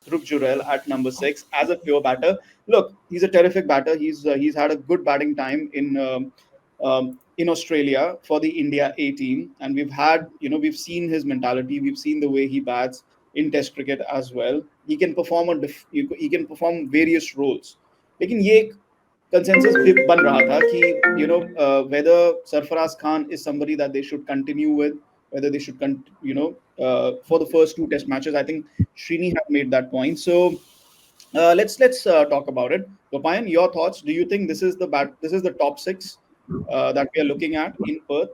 Dhruv Jurel at number 6 as a pure batter. Look, he's a terrific batter. He's had a good batting time in Australia for the India A team, and we've seen his mentality, we've seen the way he bats in Test cricket as well. He can perform he can perform various roles. लेकिन ये एक consensus बन रहा था कि whether Sarfaraz Khan is somebody that they should continue with, whether they should for the first two test matches. I think Srini have made that point. So let's talk about it. Gopayan, your thoughts? Do you think this is the top 6 that we are looking at in Perth?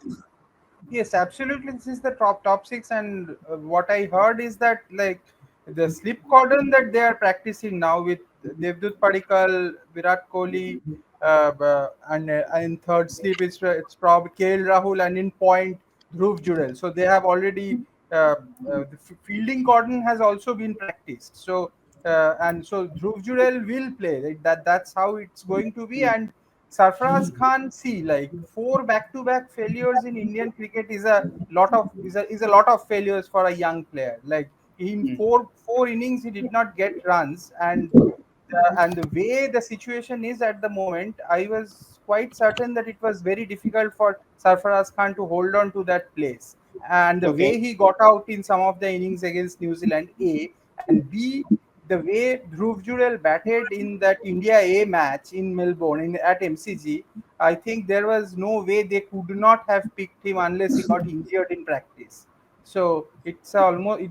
Yes, absolutely. This is the top 6, and what I heard is that like the slip cordon that they are practicing now with Devdutt Padikkal, Virat Kohli, and in third slip it's probably KL Rahul, and in point Dhruv Jurel. So they have already the fielding cordon has also been practiced. So and so Dhruv Jurel will play. Like that's how it's going to be. And Sarfaraz Khan, see, like four back-to-back failures in Indian cricket is a lot of failures for a young player. Like in Hmm. four innings, he did not get runs, and the way the situation is at the moment, I was quite certain that it was very difficult for Sarfaraz Khan to hold on to that place. And the Okay. way he got out in some of the innings against New Zealand, A, and B, the way Dhruv Jurel batted in that India A match in Melbourne at MCG, I think there was no way they could not have picked him unless he got injured in practice. So it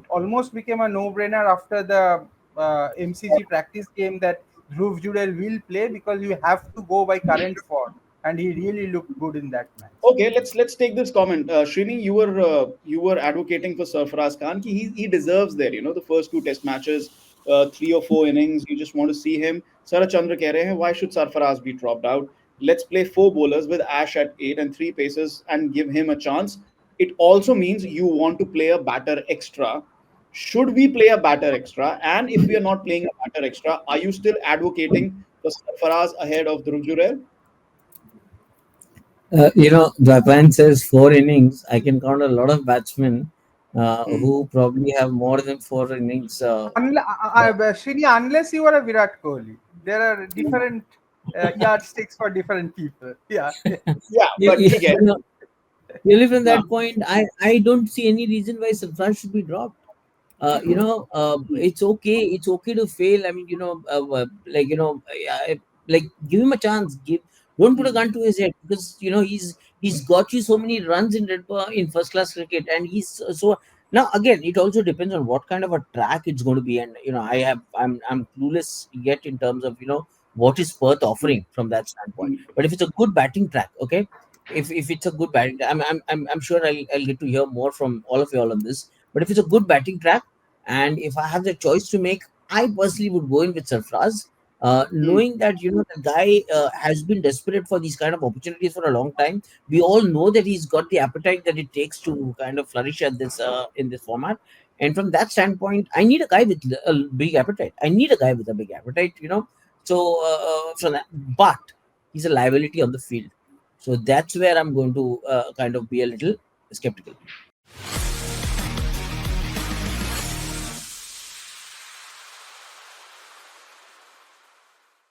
almost became a no-brainer after the MCG practice game that Dhruv Jurel will play, because you have to go by current form, and he really looked good in that match. Okay, let's take this comment. Srini, you were advocating for Sarfaraz Khan. He deserves there. The first two test matches, 3 or 4 innings. You just want to see him. Sarah Chandra keh rahe hain, why should Sarfaraz be dropped out? Let's play 4 bowlers with Ash at 8 and 3 paces and give him a chance. It also means you want to play a batter extra. Should we play a batter extra? And if we are not playing a batter extra, are you still advocating for Sarfaraz ahead of Dhruv Jurel? Japan says 4 innings. I can count a lot of batsmen Hmm. who probably have more than 4 innings. Srini, unless you are a Virat Kohli, there are different yardsticks for different people. Yeah. Yeah, You, but you, ठीक है. you know, really from हाँ. that point, I don't see any reason why Sarfraz should be dropped. It's okay. It's okay to fail. I mean, like give him a chance. Don't put a Hmm. gun to his head, because he's got you so many runs in first class cricket, and he's so. Now again, it also depends on what kind of a track it's going to be, and I'm clueless yet in terms of what is Perth offering from that standpoint. Hmm. But if it's a good batting track, okay, if it's a good batting, I'm sure I'll get to hear more from all of you all on this. But if it's a good batting track, and if I have the choice to make, I personally would go in with Sarfraz, Hmm. knowing that the guy has been desperate for these kind of opportunities for a long time. We all know that he's got the appetite that it takes to kind of flourish at this in this format. And from that standpoint, I need a guy with a big appetite. I need a guy with a big appetite. So from that, but he's a liability on the field. So that's where I'm going to kind of be a little skeptical.